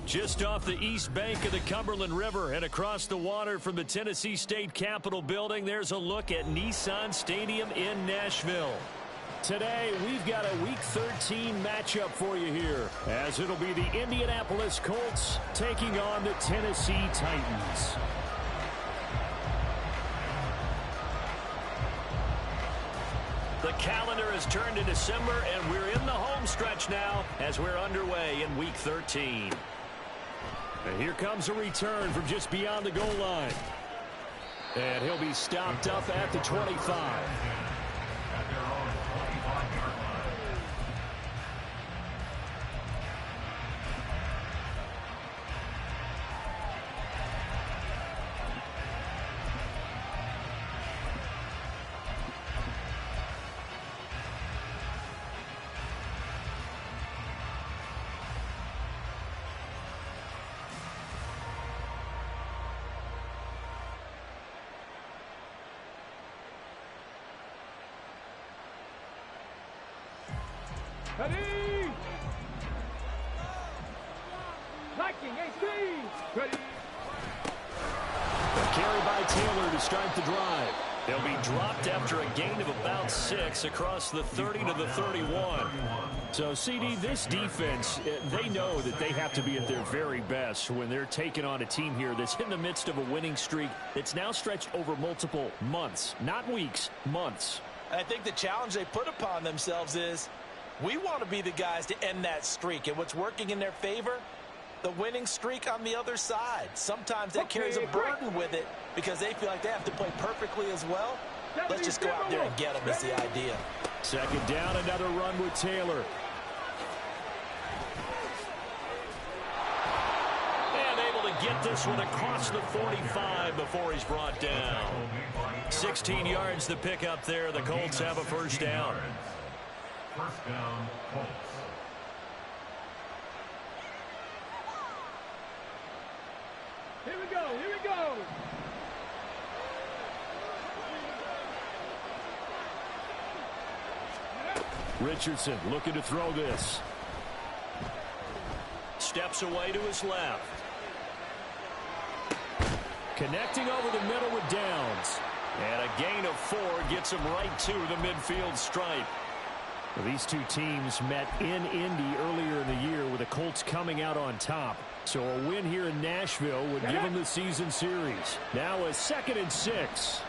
Just off the east bank of the Cumberland River and across the water from the Tennessee State Capitol building, there's a look at Nissan Stadium in Nashville. Today, we've got a Week 13 matchup for you here, as it'll be the Indianapolis Colts taking on the Tennessee Titans. The calendar has turned to December, and we're in the home stretch now as we're underway in Week 13. And here comes a return from just beyond the goal line. And he'll be stopped up at the 25. Ready! Liking AC! Ready! A carry by Taylor to start the drive. They'll be dropped after a gain of about 6 across the 30 to the 31. So, CD, this defense, they know that they have to be at their very best when they're taking on a team here that's in the midst of a winning streak that's now stretched over multiple months, not weeks, months. I think the challenge they put upon themselves is we want to be the guys to end that streak. And what's working in their favor? The winning streak on the other side. Sometimes that carries a burden with it because they feel like they have to play perfectly as well. Let's just go out there and get them is the idea. Second down, another run with Taylor. And able to get this one across the 45 before he's brought down. 16 yards to pick up there. The Colts have a first down. First down, Colts. Here we go, here we go! Richardson looking to throw this. Steps away to his left. Connecting over the middle with Downs. And a gain of 4 gets him right to the midfield stripe. Well, these two teams met in Indy earlier in the year with the Colts coming out on top. So a win here in Nashville would give them the season series. Now a 2nd and 6.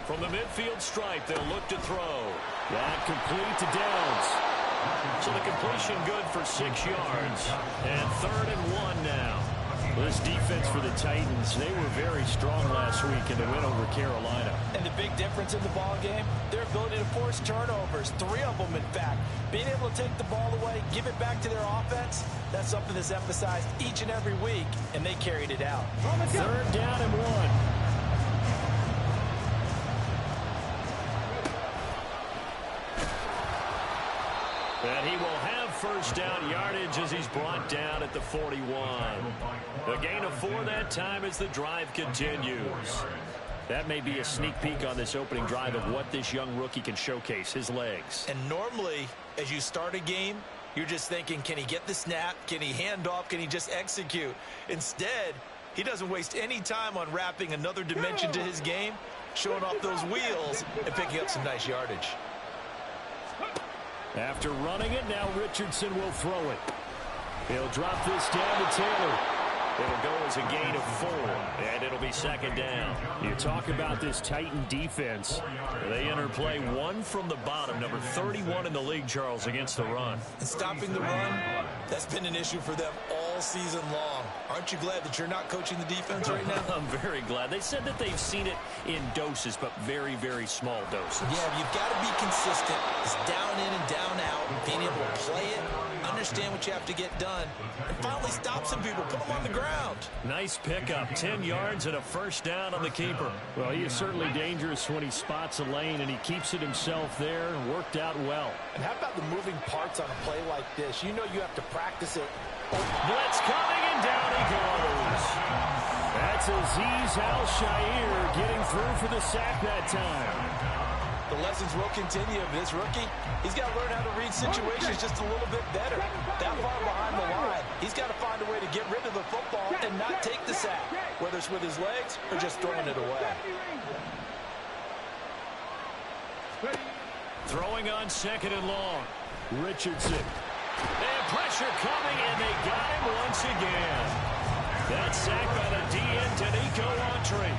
From the midfield stripe, they'll look to throw. That complete to Downs. So the completion good for 6 yards. And 3rd and 1 now. This defense for the Titans, they were very strong last week in the win over Carolina. And the big difference in the ball game, their ability to force turnovers, 3 of them in fact. Being able to take the ball away, give it back to their offense, that's something that's emphasized each and every week, and they carried it out. 3rd down and 1. And he will have first down yardage as he's brought down at the 41. A gain of 4 that time as the drive continues. That may be a sneak peek on this opening drive of what this young rookie can showcase, his legs. And normally, as you start a game, you're just thinking, can he get the snap? Can he hand off? Can he just execute? Instead, he doesn't waste any time on wrapping another dimension to his game, showing off those wheels and picking up some nice yardage. After running it, now Richardson will throw it. He'll drop this down to Taylor. It'll go as a gain of 4, and it'll be 2nd down. You talk about this Titan defense. They enter play 1 from the bottom, number 31 in the league, Charles, against the run. And stopping the run, that's been an issue for them all season long. Aren't you glad that you're not coaching the defense right now? I'm very glad. They said that they've seen it in doses, but very, very small doses. Yeah, you've got to be consistent. It's down in and down out, being able to play it, understand what you have to get done, and finally stop some people, put them on the ground. Nice pickup, 10 yards and a first down on the keeper. Well, he is certainly dangerous when he spots a lane, and he keeps it himself there. Worked out well. And how about the moving parts on a play like this? You know you have to practice it. Blitz coming, and down he goes. That's Azeez Al-Shaair getting through for the sack that time. The lessons will continue. This rookie, he's got to learn how to read situations just a little bit better. That far behind the line, he's got to find a way to get rid of the football and not take the sack, whether it's with his legs or just throwing it away. Throwing on 2nd and long. Richardson. And pressure coming, and they got him once again. That sack by the DN, Danico Autry.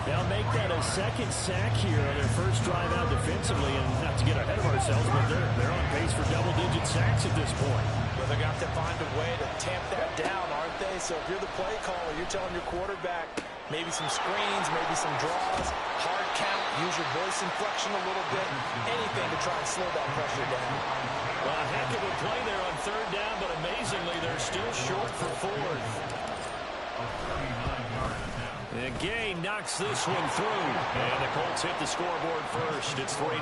They'll make that a 2nd sack here on their first drive out defensively, and not to get ahead of ourselves, but they're on pace for double-digit sacks at this point. Well, they're going to have to find a way to tamp that down, aren't they? So if you're the play caller, you're telling your quarterback maybe some screens, maybe some draws, hard count, use your voice inflection a little bit, anything to try and slow that pressure down. Well, a heck of a play there on 3rd down, but amazingly, they're still short for 4th. And Gay knocks this one through. And the Colts hit the scoreboard first. It's 3-0.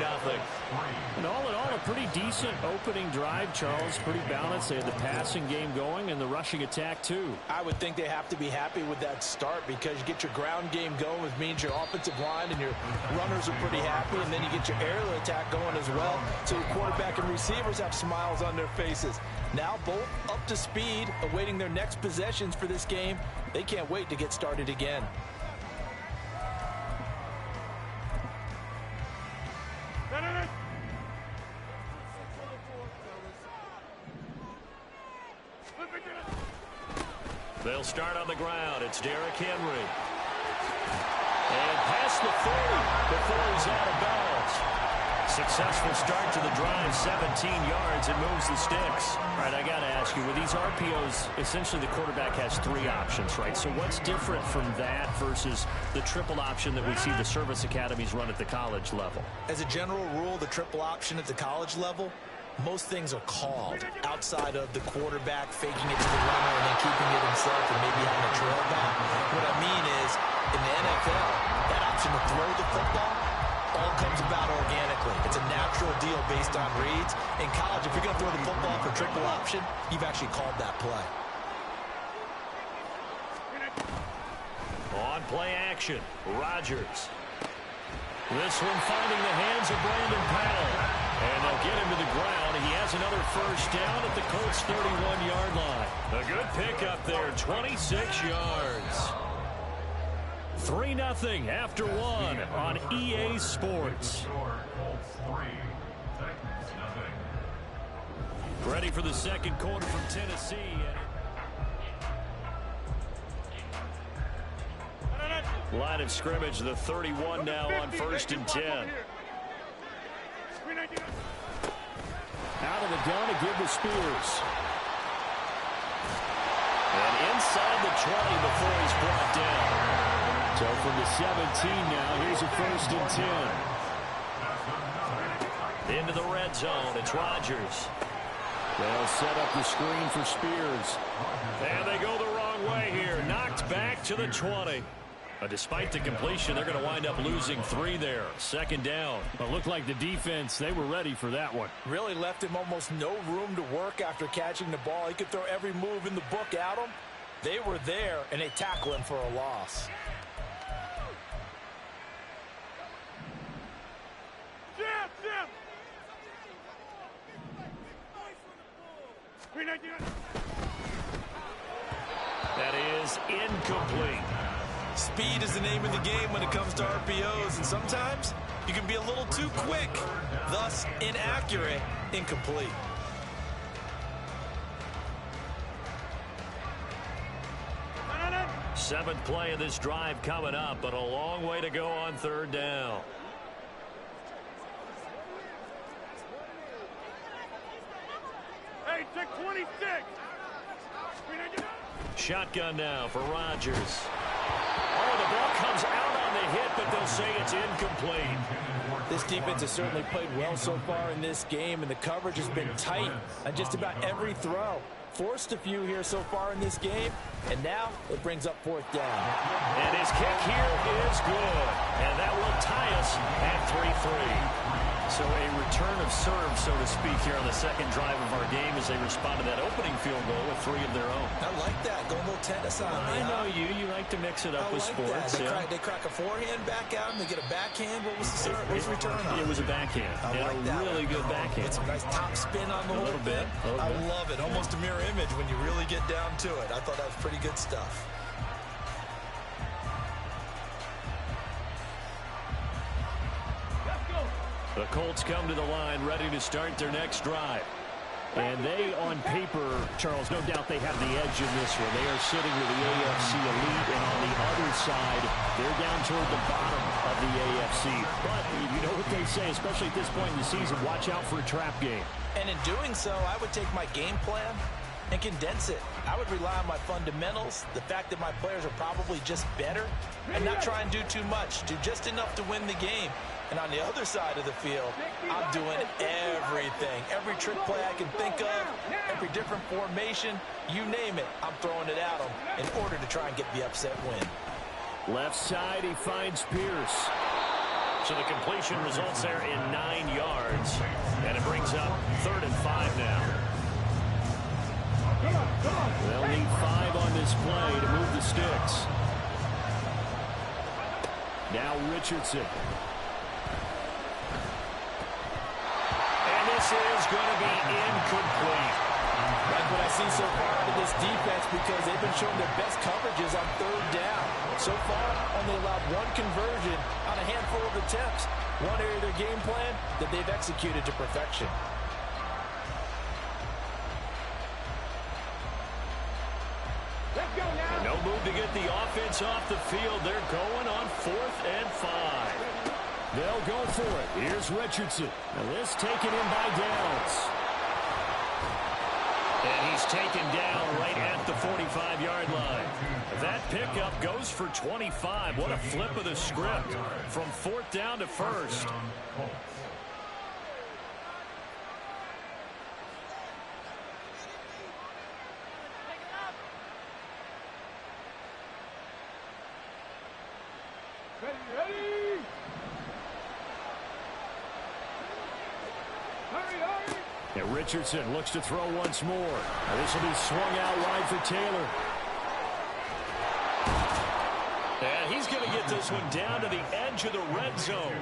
And all in all, a pretty decent opening drive, Charles. Pretty balanced. They had the passing game going and the rushing attack, too. I would think they have to be happy with that start because you get your ground game going, which means your offensive line and your runners are pretty happy, and then you get your aerial attack going as well. So your quarterback and receivers have smiles on their faces. Now both up to speed, awaiting their next possessions for this game. They can't wait to get started again. They'll start on the ground. It's Derrick Henry. And past the 40 before he's out of bounds. Successful start to the drive, 17 yards, and moves the sticks. All right, I got to ask you, with these RPOs, essentially the quarterback has 3 options, right? So what's different from that versus the triple option that we see the service academies run at the college level? As a general rule, the triple option at the college level, most things are called outside of the quarterback faking it to the runner and then keeping it himself and maybe having a trail back. What I mean is, in the NFL, that option to throw the football all comes about organically. It's a natural deal based on reads. In college, if you're going to throw the football for triple option, you've actually called that play. On play action, Rodgers. This one finding the hands of Brandon Powell. And they'll get him to the ground. He has another first down at the Colts' 31-yard line. A good pickup there, 26 yards. 3-0 after 1 on EA Sports. Ready for the second quarter from Tennessee. Line of scrimmage, the 31 now on 1st and 10. Out of the gun to give to Spears. And inside the 20 before he's brought down. So from the 17 now, here's a 1st and 10. Into the red zone, it's Rodgers. They'll set up the screen for Spears. And they go the wrong way here. Knocked back to the 20. Despite the completion, they're going to wind up losing 3 there. 2nd down. It looked like the defense, they were ready for that one. Really left him almost no room to work after catching the ball. He could throw every move in the book at him. They were there, and they tackle him for a loss. That is incomplete. Speed is the name of the game when it comes to RPOs, and sometimes you can be a little too quick, thus inaccurate, incomplete. Seventh play of this drive coming up, but a long way to go on 3rd down. Hey, check 26. Shotgun now for Rodgers. Oh, the ball comes out on the hit, but they'll say it's incomplete. This defense has certainly played well so far in this game, and the coverage has been tight on just about every throw. Forced a few here so far in this game, and now it brings up 4th down. And his kick here is good, and that will tie us at 3-3. So a return of serve, so to speak, here on the second drive of our game as they respond to that opening field goal with 3 of their own. I like that. Go a little tennis on me. I know you. You like to mix it up with sports. They crack a forehand back out and they get a backhand. What was the serve? What was the return on? It was a backhand. I like that. Really good backhand. It's a nice top spin on the whole thing. I love it. Almost a mirror image when you really get down to it. I thought that was pretty good stuff. The Colts come to the line ready to start their next drive. And they, on paper, Charles, no doubt they have the edge in this one. They are sitting with the AFC elite, and on the other side, they're down toward the bottom of the AFC. But you know what they say, especially at this point in the season, watch out for a trap game. And in doing so, I would take my game plan and condense it. I would rely on my fundamentals, the fact that my players are probably just better, and not try and do too much, do just enough to win the game. And on the other side of the field, I'm doing everything. Every trick play I can think of, every different formation, you name it, I'm throwing it at them in order to try and get the upset win. Left side, he finds Pierce. So the completion results there in 9 yards. And it brings up 3rd and 5 now. They'll need 5 on this play to move the sticks. Now Richardson. And this is going to be incomplete. Like what I see so far out of this defense, because they've been showing their best coverages on 3rd down. So far, only allowed 1 conversion on a handful of attempts. One area of their game plan that they've executed to perfection. No move to get the offense off the field. They're going on 4th and 5. They'll go for it. Here's Richardson. Now this taken in by Downs. And he's taken down right at the 45-yard line. That pickup goes for 25. What a flip of the script from 4th down to 1st. And Richardson looks to throw once more. Now this will be swung out wide for Taylor. And he's going to get this one down to the edge of the red zone.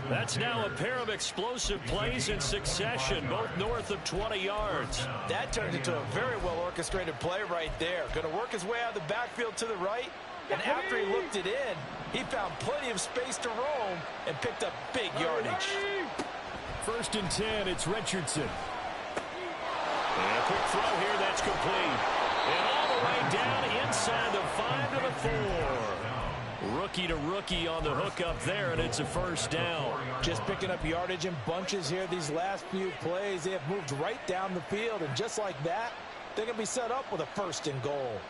That's now a pair of explosive plays in succession, both north of 20 yards. That turned into a very well-orchestrated play right there. Going to work his way out of the backfield to the right. And after he looked it in, he found plenty of space to roam and picked up big yardage. 1st and 10, it's Richardson. And a quick throw here, that's complete. And all the way down inside the 5 to the 4. Rookie to rookie on the hook up there, and it's a 1st down. Just picking up yardage in bunches here these last few plays. They have moved right down the field, and just like that, they're going to be set up with a 1st and goal.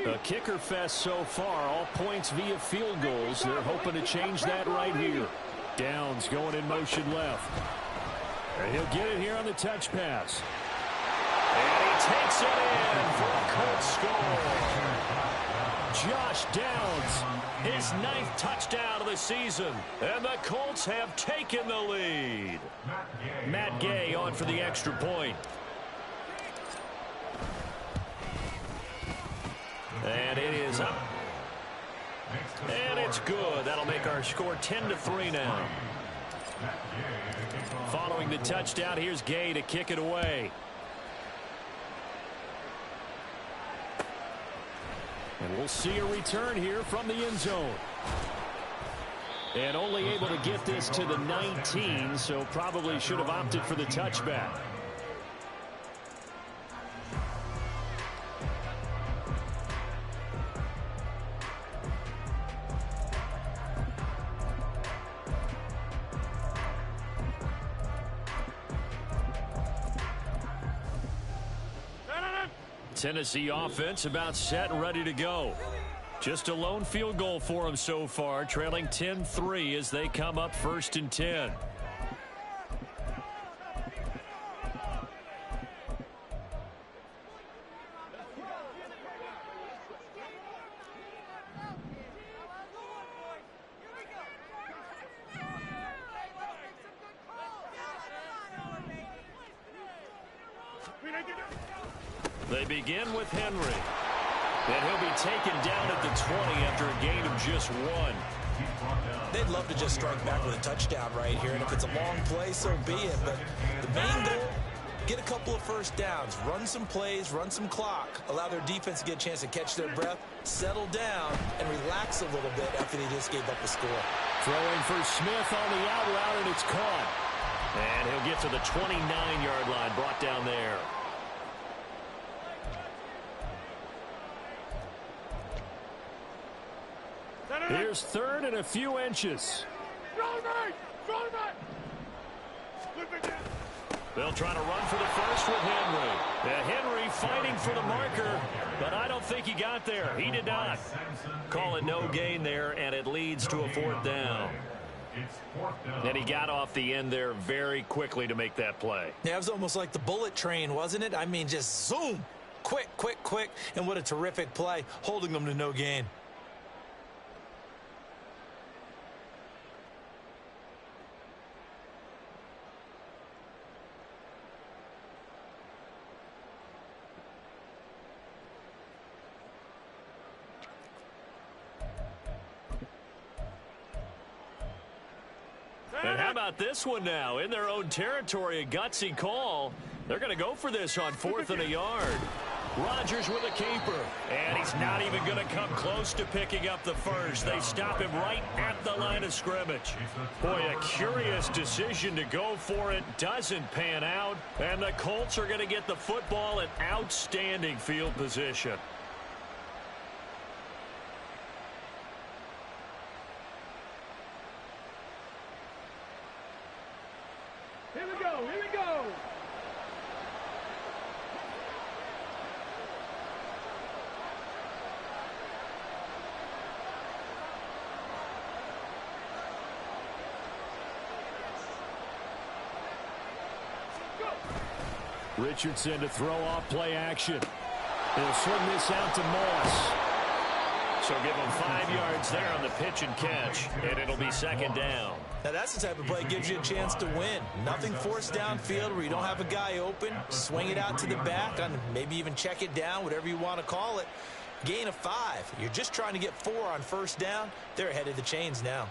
A kicker fest so far, all points via field goals. They're hoping to change that right here. Downs going in motion left. And he'll get it here on the touch pass. And he takes it in for a Colts score. Josh Downs, his 9th touchdown of the season. And the Colts have taken the lead. Matt Gay on for the extra point. And it is up. And it's good. That'll make our score 10-3 now. Following the touchdown, here's Gay to kick it away. And we'll see a return here from the end zone. And only able to get this to the 19, so probably should have opted for the touchback. Tennessee offense about set and ready to go. Just a lone field goal for them so far, trailing 10-3 as they come up 1st and 10. They begin with Henry. And he'll be taken down at the 20 after a gain of just 1. They'd love to just strike back with a touchdown right here, and if it's a long play, so be it. But the main goal, get a couple of first downs, run some plays, run some clock, allow their defense to get a chance to catch their breath, settle down, and relax a little bit after they just gave up a score. Throwing for Smith on the out route, and it's caught. And he'll get to the 29-yard line, brought down there. Here's third and a few inches. They'll try to run for the first with Henry. Henry fighting for the marker, but I don't think he got there. He did not. Call it no gain there, and it leads to a 4th down. And he got off the end there very quickly to make that play. Yeah, it was almost like the bullet train, wasn't it? I mean, just zoom. Quick, quick, quick. And what a terrific play, holding them to no gain. And how about this one now? In their own territory, a gutsy call. They're going to go for this on 4th and a yard. Rodgers with a keeper. And he's not even going to come close to picking up the first. They stop him right at the line of scrimmage. Boy, a curious decision to go for it. Doesn't pan out. And the Colts are going to get the football in outstanding field position. Here we go, here we go. Richardson to throw off play action. He'll swing this out to Moss. So give him 5 yards there on the pitch and catch, and it'll be 2nd down. Now that's the type of play that gives you a chance to win. Nothing forced downfield where you don't have a guy open. Swing it out to the back, and maybe even check it down, whatever you want to call it. Gain of 5. You're just trying to get 4 on first down. They're ahead of the chains now.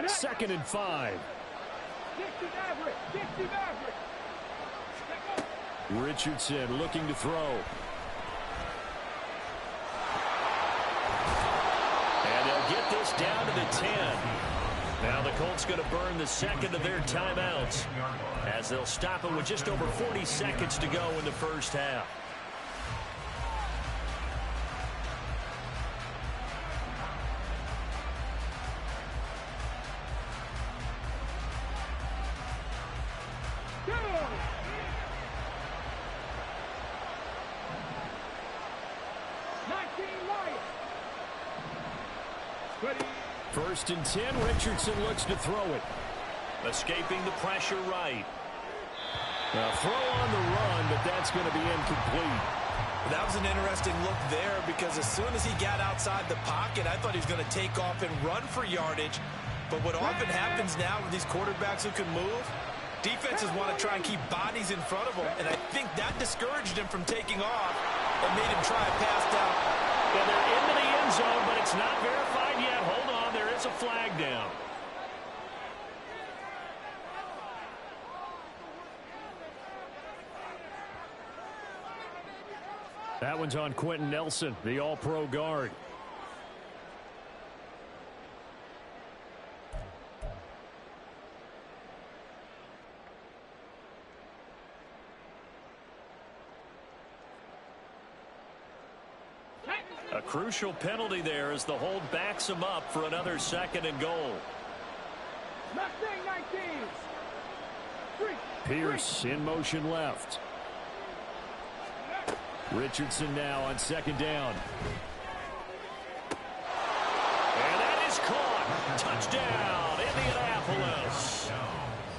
Second and 5. Richardson looking to throw. And they'll get this down to the 10. Now the Colts going to burn the second of their timeouts as they'll stop it with just over 40 seconds to go in the first half. First and 10, Richardson looks to throw it. Escaping the pressure right. Now throw on the run, but that's going to be incomplete. That was an interesting look there because as soon as he got outside the pocket, I thought he was going to take off and run for yardage. But what often happens now with these quarterbacks who can move, defenses want to try and keep bodies in front of them, and I think that discouraged him from taking off and made him try a pass down. And they're into the end zone, but it's not verified yet. Hold on, there is a flag down. That one's on Quentin Nelson, the all-pro guard. A crucial penalty there as the hold backs him up for another 2nd and goal. Pierce in motion left. Richardson now on 2nd down. And that is caught. Touchdown, Indianapolis.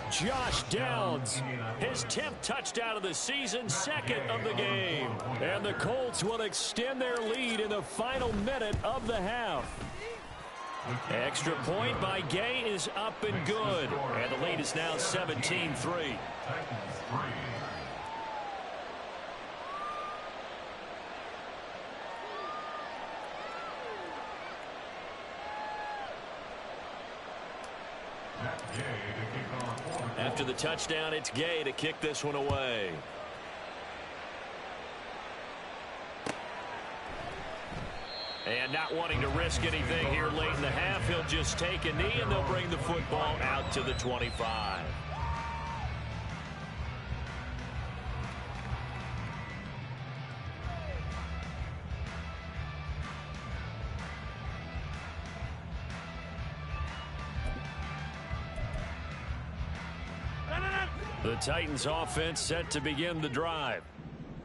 Josh Downs, his 10th touchdown of the season, 2nd of the game. And the Colts will extend their lead in the final minute of the half. Extra point by Gay is up and good. And the lead is now 17-3. After the touchdown, it's Gay to kick this one away. And not wanting to risk anything here late in the half, he'll just take a knee, and they'll bring the football out to the 25. The Titans offense set to begin the drive.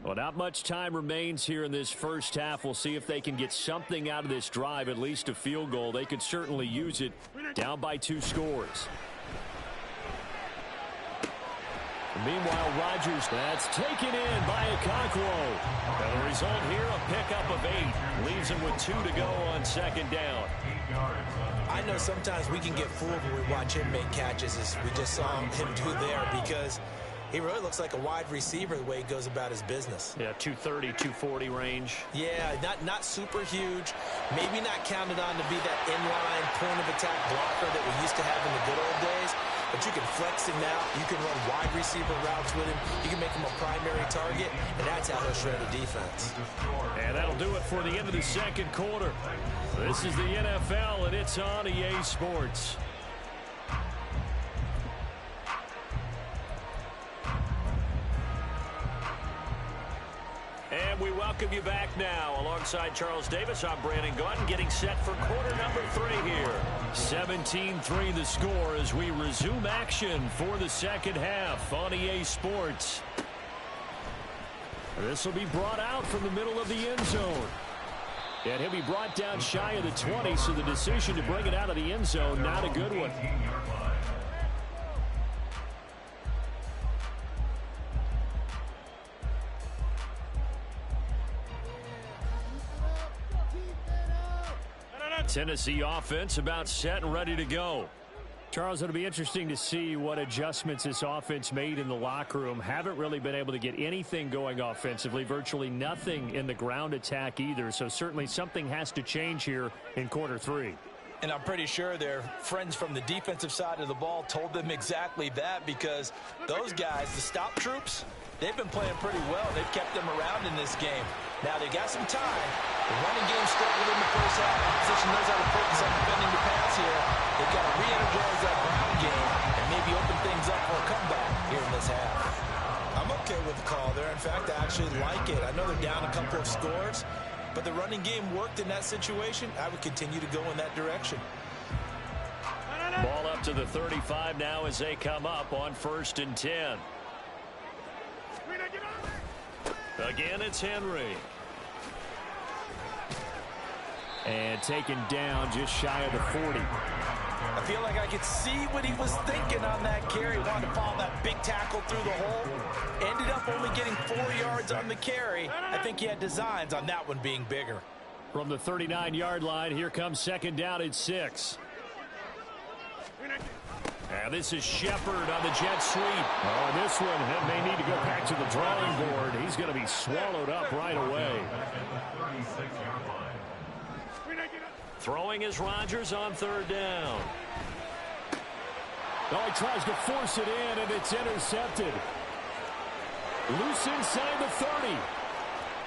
Well, not much time remains here in this first half. We'll see if they can get something out of this drive, at least a field goal. They could certainly use it. Down by 2 scores. Meanwhile, Rodgers, that's taken in by Okonkwo. And the result here, a pickup of 8. Leaves him with 2 to go on second down. I know sometimes we can get fooled when we watch him make catches, as we just saw him do there, because he really looks like a wide receiver the way he goes about his business. Yeah, 230, 240 range. Yeah, not super huge. Maybe not counted on to be that inline point of attack blocker that we used to have in the good old days. But you can flex him out. You can run wide receiver routes with him. You can make him a primary target, and that's how he'll shred a defense. And that'll do it for the end of the second quarter. This is the NFL, and it's on EA Sports. And we welcome you back now. Alongside Charles Davis, I'm Brandon Gaudin, getting set for quarter number 3 here. 17-3 the score as we resume action for the second half on EA Sports. This will be brought out from the middle of the end zone. And he'll be brought down shy of the 20, so the decision to bring it out of the end zone, not a good one. Tennessee offense about set and ready to go. Charles, it'll be interesting to see what adjustments this offense made in the locker room. Haven't really been able to get anything going offensively, virtually nothing in the ground attack either. So certainly something has to change here in quarter 3. And I'm pretty sure their friends from the defensive side of the ball told them exactly that, because those guys, the stop troops, they've been playing pretty well. They've kept them around in this game. Now they got some time. The running game struggled in the first half. Opposition knows how to focus on defending the pass here. They've got to re-energize that ground game and maybe open things up for a comeback here in this half. I'm okay with the call there. In fact, I actually like it. I know they're down a couple of scores, but the running game worked in that situation. I would continue to go in that direction. Ball up to the 35 now as they come up on 1st and 10. Again, it's Henry. And taken down just shy of the 40. I feel like I could see what he was thinking on that carry. Wanted to follow that big tackle through the hole. Ended up only getting 4 yards on the carry. I think he had designs on that one being bigger. From the 39-yard line, here comes second down at 6. And this is Shepard on the jet sweep. Oh, this one may need to go back to the drawing board. He's going to be swallowed up right away. Throwing is Rodgers on 3rd down. Oh, he tries to force it in, and it's intercepted. Loose inside the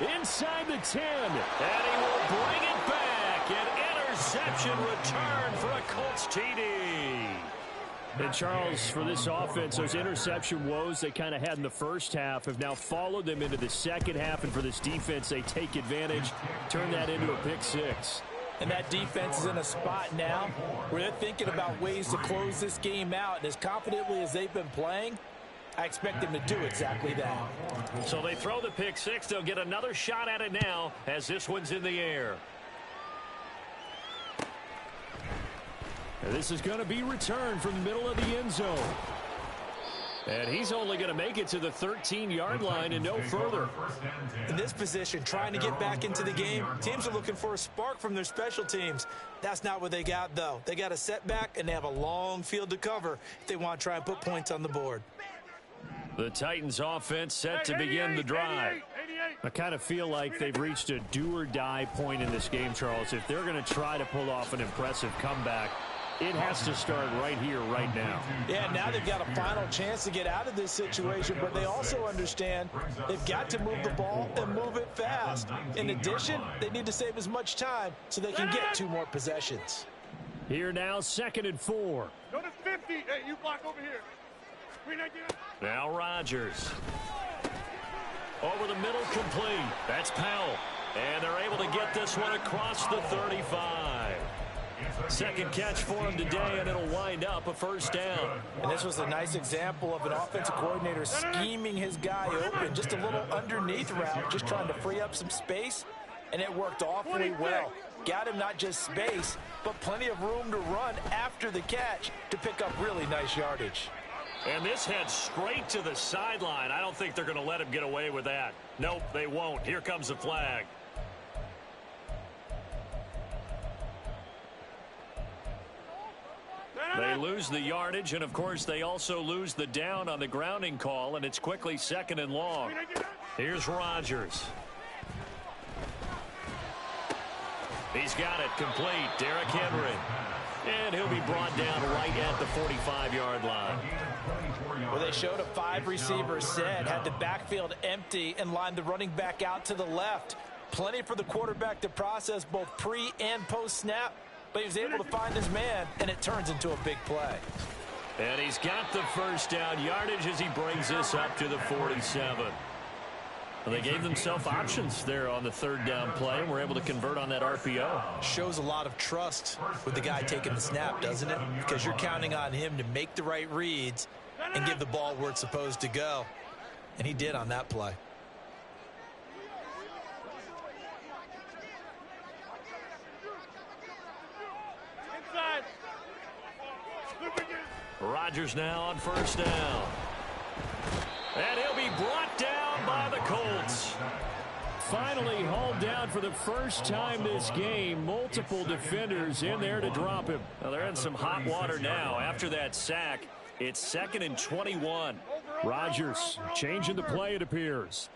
30. Inside the 10. And he will bring it back. An interception return for a Colts TD. And Charles, for this offense, those interception woes they kind of had in the first half have now followed them into the second half. And for this defense, they take advantage, turn that into a pick 6. And that defense is in a spot now where they're thinking about ways to close this game out. And as confidently as they've been playing, I expect them to do exactly that. So they throw the pick 6. They'll get another shot at it now as this one's in the air. And this is going to be returned from the middle of the end zone. And he's only going to make it to the 13-yard line and no further. In this position, trying to get back into the game, teams are looking for a spark from their special teams. That's not what they got, though. They got a setback, and they have a long field to cover if they want to try and put points on the board. The Titans offense set to begin the drive. I kind of feel like they've reached a do-or-die point in this game, Charles. If they're going to try to pull off an impressive comeback, it has to start right here, right now. Yeah, now they've got a final chance to get out of this situation, but they also understand they've got to move the ball and move it fast. In addition, they need to save as much time so they can get 2 more possessions. Here now, 2nd and 4. Go to 50. Hey, you block over here. Now Rodgers. Over the middle, complete. That's Powell. And they're able to get this one across the 35. Second catch for him today, and it'll wind up a first down. And this was a nice example of an offensive coordinator scheming his guy open. Just a little underneath route, just trying to free up some space, and it worked awfully well. Got him not just space, but plenty of room to run after the catch to pick up really nice yardage. And this heads straight to the sideline. I don't think they're going to let him get away with that. Nope, they won't. Here comes the flag. They lose the yardage, and, of course, they also lose the down on the grounding call, and it's quickly 2nd and long. Here's Rodgers. He's got it complete. Derrick Henry. And he'll be brought down right at the 45-yard line. Well, they showed a 5-receiver set, had the backfield empty, and lined the running back out to the left. Plenty for the quarterback to process both pre- and post-snap, but he was able to find his man, and it turns into a big play. And he's got the first down yardage as he brings this up to the 47. Well, they gave themselves options there on the 3rd down play, and were able to convert on that RPO. Shows a lot of trust with the guy taking the snap, doesn't it? Because you're counting on him to make the right reads and give the ball where it's supposed to go. And he did on that play. Inside. Rodgers now on 1st down. And he'll be brought down by the Colts. Finally hauled down for the first time this game. Multiple defenders in there to drop him. Now they're in some hot water now. After that sack, it's 2nd and 21. Rodgers changing the play, it appears.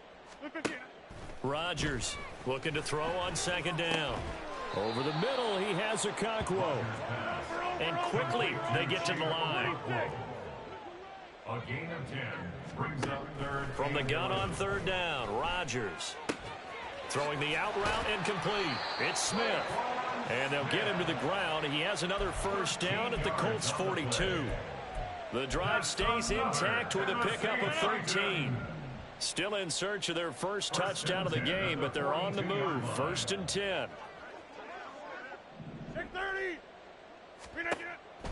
Rodgers looking to throw on 2nd down. Over the middle, he has Okonkwo. And quickly, they get to the line. A gain of 10 brings up 3rd. From the gun on 3rd down, Rodgers. Throwing the out route incomplete. It's Smith. And they'll get him to the ground. He has another first down at the Colts 42. The drive stays intact with a pickup of 13. Still in search of their first touchdown of the game, but they're on the move. 1st and 10. 6:30.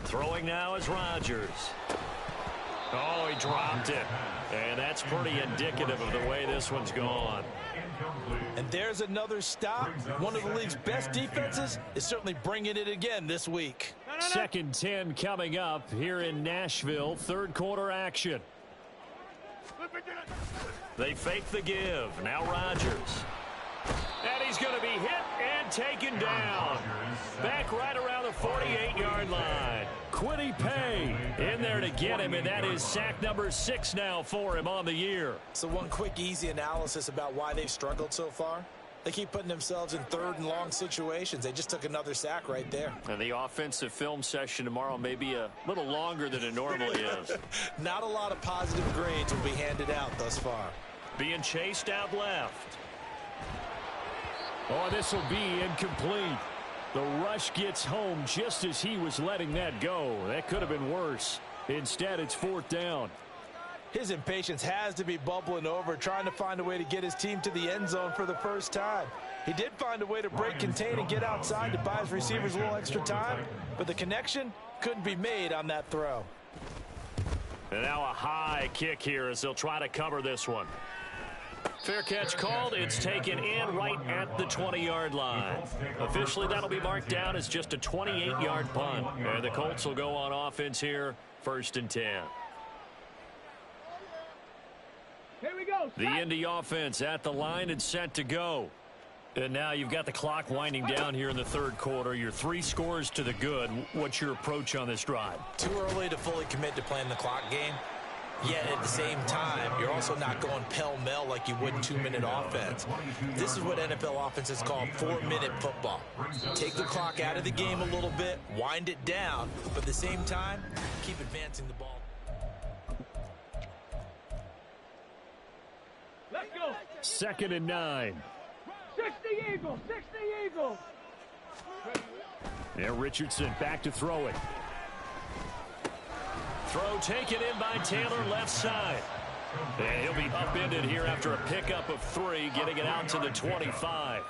Throwing now is Rodgers. Oh, he dropped it. And that's pretty indicative of the way this one's gone. And there's another stop. One of the league's best defenses is certainly bringing it again this week. 2nd 10 coming up here in Nashville. 3rd quarter action. They fake the give. Now Rodgers. And he's going to be hit and taken down. Back right around the 48-yard line. Quiddy Pay in there to get him, and that is sack number 6 now for him on the year. So one quick, easy analysis about why they've struggled so far. They keep putting themselves in 3rd and long situations. They just took another sack right there. And the offensive film session tomorrow may be a little longer than it normally is. Not a lot of positive grades will be handed out thus far. Being chased out left. Oh, this will be incomplete. The rush gets home just as he was letting that go. That could have been worse. Instead, it's 4th down. His impatience has to be bubbling over, trying to find a way to get his team to the end zone for the first time. He did find a way to break contain and get outside to buy his receivers a little extra time, but the connection couldn't be made on that throw. And now a high kick here as they'll try to cover this one. Fair catch called. It's taken in right at the 20-yard line. Officially, that'll be marked down as just a 28-yard punt. And the Colts will go on offense here, 1st and 10. Here we go. The Indy offense at the line and set to go. And now you've got the clock winding down here in the third quarter. You're 3 scores to the good. What's your approach on this drive? Too early to fully commit to playing the clock game. Yet at the same time, you're also not going pell-mell like you would in 2-minute offense. This is what NFL offenses call 4-minute football. Take the clock out of the game a little bit, wind it down, but at the same time, keep advancing the ball. Let's go. 2nd and 9. 60 Eagles. 60 Eagles. And Richardson back to throw it. Throw taken in by Taylor, left side. And he'll be upended here after a pickup of 3, getting it out to the 25.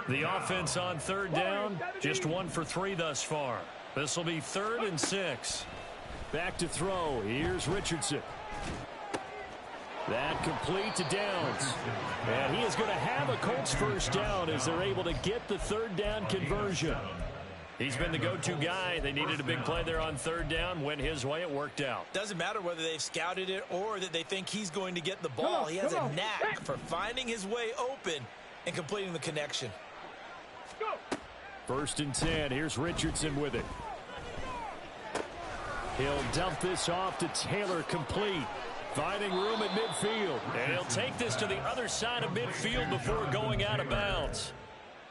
The offense on 3rd down, just 1 for 3 thus far. This will be 3rd and 6. Back to throw. Here's Richardson. That complete to Downs. And he is going to have a Colts first down as they're able to get the 3rd down conversion. He's been the go-to guy. They needed a big play there on 3rd down. Went his way. It worked out. Doesn't matter whether they've scouted it or that they think he's going to get the ball. He has a knack for finding his way open and completing the connection. Go. 1st and 10. Here's Richardson with it. He'll dump this off to Taylor, complete. Finding room at midfield. And he'll take this to the other side of midfield before going out of bounds.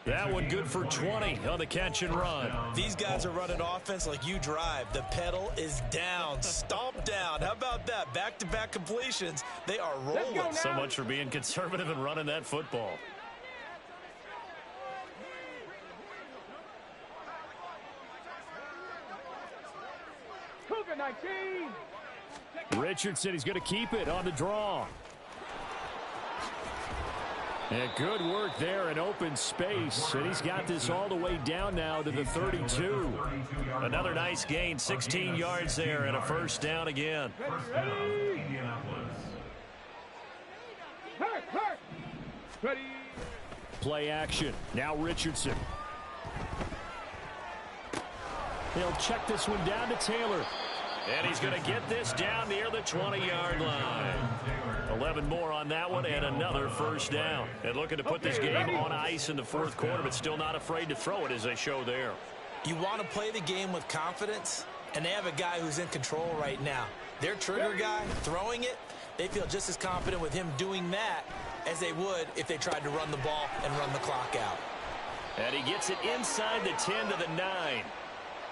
That one good for 20 on the catch and run. These guys are running offense like you drive. The pedal is down, stomp down. How about that? Back-to-back completions. They are rolling. So much for being conservative and running that football. Cougar 19. Richardson, he's going to keep it on the draw. And good work there in open space. And he's got this all the way down now to the 32. Another nice gain, 16 yards there and a first down again. Ready. Ready. Play action. Now Richardson. He'll check this one down to Taylor. And he's going to get this down near the 20-yard line. 11 more on that one and another first down. And looking to put this game on ice in the 4th quarter, but still not afraid to throw it as they show there. You want to play the game with confidence, and they have a guy who's in control right now. Their trigger guy throwing it, they feel just as confident with him doing that as they would if they tried to run the ball and run the clock out. And he gets it inside the 10 to the 9.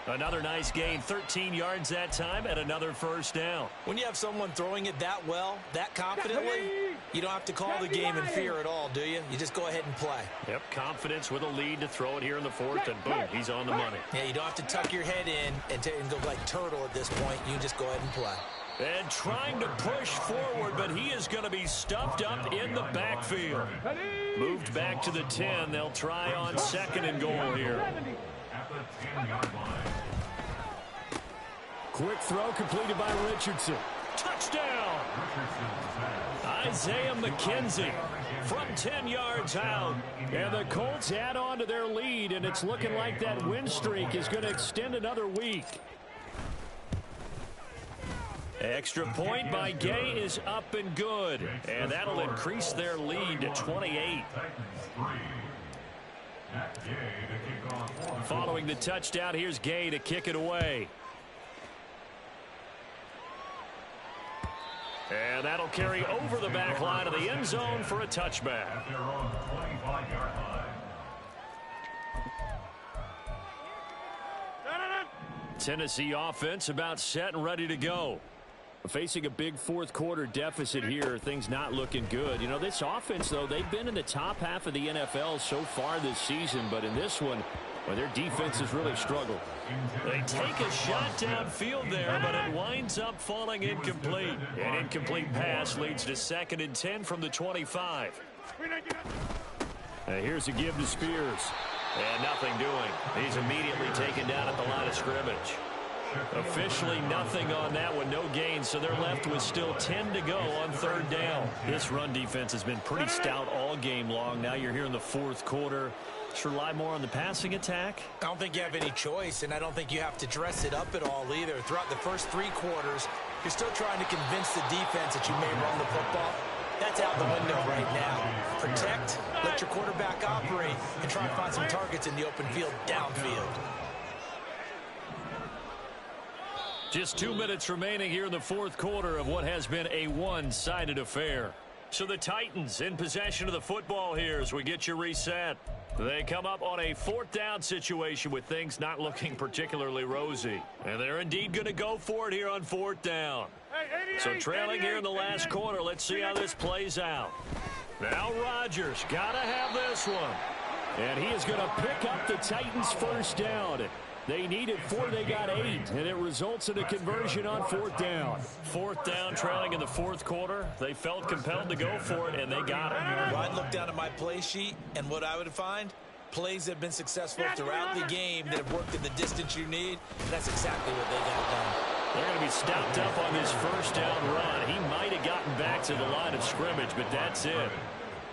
Another nice gain, 13 yards that time, and another first down. When you have someone throwing it that well, that confidently, you don't have to call the game in fear at all, do you? You just go ahead and play. Yep, confidence with a lead to throw it here in the 4th, and boom, he's on the money. Yeah, you don't have to tuck your head in and go like turtle at this point. You just go ahead and play. And trying to push forward, but he is going to be stuffed up in the backfield. Moved back to the 10. They'll try on 2nd and goal here. At the 10-yard line. Quick throw completed by Richardson. Touchdown! Isaiah McKenzie from 10 yards out. And the Colts add on to their lead, and it's looking like that win streak is going to extend another week. Extra point by Gay is up and good. And that'll increase their lead to 28. Following the touchdown, here's Gay to kick it away. And that'll carry over the back line of the end zone for a touchback. Tennessee offense about set and ready to go. Facing a big 4th quarter deficit here, things not looking good. You know, this offense, though, they've been in the top half of the NFL so far this season, but in this one, well, their defense has really struggled. They take a shot downfield there, but it winds up falling incomplete. An incomplete pass leads to 2nd and 10 from the 25. Here's a give to Spears. And nothing doing. He's immediately taken down at the line of scrimmage. Officially nothing on that one, no gain, so they're left with still 10 to go on 3rd down. This run defense has been pretty stout all game long. Now you're here in the 4th quarter. Should rely more on the passing attack? I don't think you have any choice, and I don't think you have to dress it up at all either. Throughout the first 3 quarters, You're still trying to convince the defense that you may run the football. That's out the window right now. Protect, let your quarterback operate, and try and find some targets in the open field downfield. Just 2 minutes remaining here in the fourth quarter of what has been a one-sided affair. So the Titans in possession of the football here as we get you reset. They come up on a fourth down situation with things not looking particularly rosy. And they're indeed going to go for it here on fourth down. So trailing here in the last quarter, let's see how this plays out. Now Rodgers got to have this one. And he is going to pick up the Titans' first down. They needed 4, they got 8, and it results in a conversion on fourth down. Fourth down, trailing in the fourth quarter. They felt compelled to go for it, and they got it. Well, I'd look down at my play sheet, and what I would find, plays that have been successful throughout the game that have worked in the distance you need, and that's exactly what they got done. They're going to be stopped up on this first down run. He might have gotten back to the line of scrimmage, but that's it.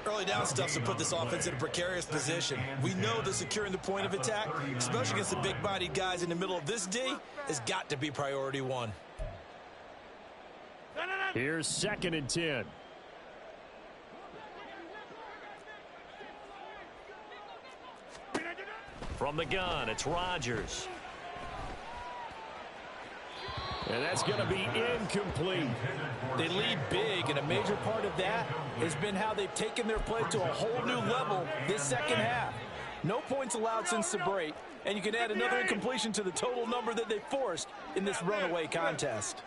Early down stuff to put this offense in a precarious position. We know that securing the point of attack, especially against the big-bodied guys in the middle of this D, has got to be priority one. Here's 2nd and 10. From the gun, it's Rodgers. And that's going to be incomplete. They lead big, and a major part of that has been how they've taken their play to a whole new level this second half. No points allowed since the break, and you can add another incompletion to the total number that they forced in this runaway contest.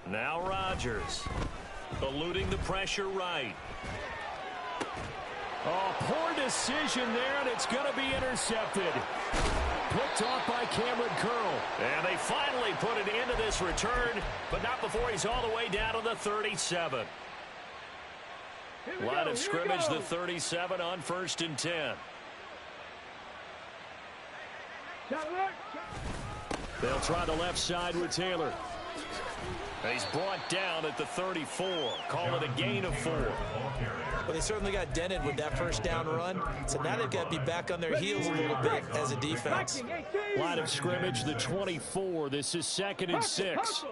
Now Rodgers, eluding the pressure right. Oh, poor decision there, and it's going to be intercepted. Picked off by Cameron Curl. And they finally put it into this return, but not before he's all the way down to the 37. Line of scrimmage, the 37 on 1st and 10. They'll try the left side with Taylor. He's brought down at the 34. Call it a gain of 4. Well, they certainly got dented with that first down run, so now they've got to be back on their heels a little bit as a defense. Line of scrimmage, the 24. This is 2nd and 6.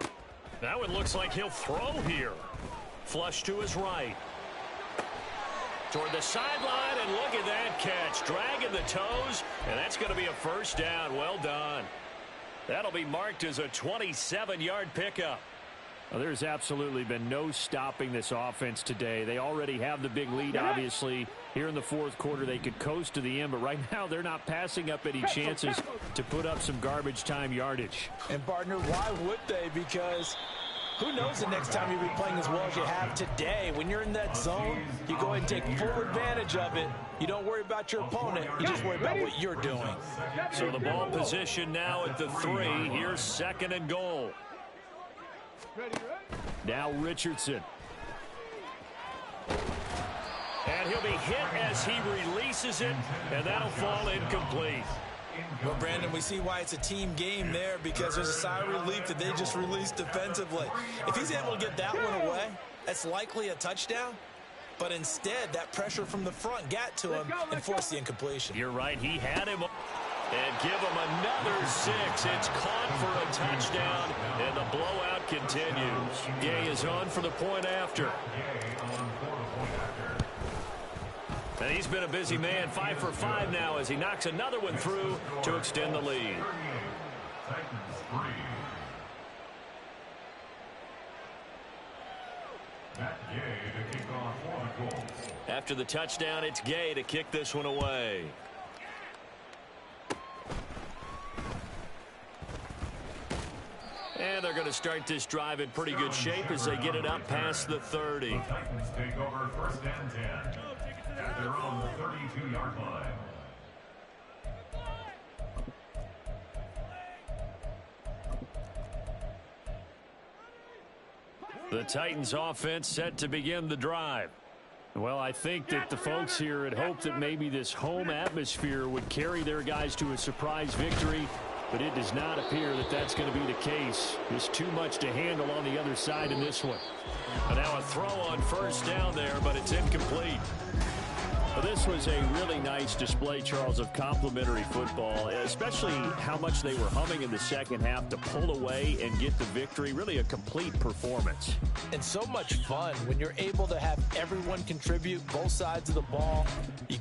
Now it looks like he'll throw here. Flush to his right. Toward the sideline, and look at that catch. Dragging the toes, and that's going to be a first down. Well done. That'll be marked as a 27-yard pickup. Well, there's absolutely been no stopping this offense today. They already have the big lead, obviously. Here in the fourth quarter, they could coast to the end, but right now they're not passing up any chances to put up some garbage time yardage. And, partner, why would they? Because who knows the next time you'll be playing as well as you have today. When you're in that zone, you go ahead and take full advantage of it. You don't worry about your opponent. You just worry about what you're doing. So the ball position now at the 3. Here's 2nd and goal. Now Richardson. And he'll be hit as he releases it, and that'll fall incomplete. Well, Brandon, we see why it's a team game there, because there's a sigh of relief that they just released defensively. If he's able to get that one away, that's likely a touchdown. But instead, that pressure from the front got to him and forced the incompletion. You're right. He had him. And give him another 6. It's caught for a touchdown, and the blowout continues. Gay is on for the point after. And he's been a busy man, 5 for 5 now as he knocks another one through to extend the lead. After the touchdown, it's Gay to kick this one away. And they're going to start this drive in pretty good shape as they get it up past the 30. The Titans take over 1st and 10 at their own 32-yard line. The Titans offense set to begin the drive. Well, I think that the folks here had hoped that maybe this home atmosphere would carry their guys to a surprise victory, but it does not appear that that's going to be the case. There's too much to handle on the other side in this one. And now a throw on 1st down there, but it's incomplete. Well, this was a really nice display, Charles, of complimentary football, especially how much they were humming in the second half to pull away and get the victory. Really a complete performance. And so much fun when you're able to have everyone contribute both sides of the ball. You go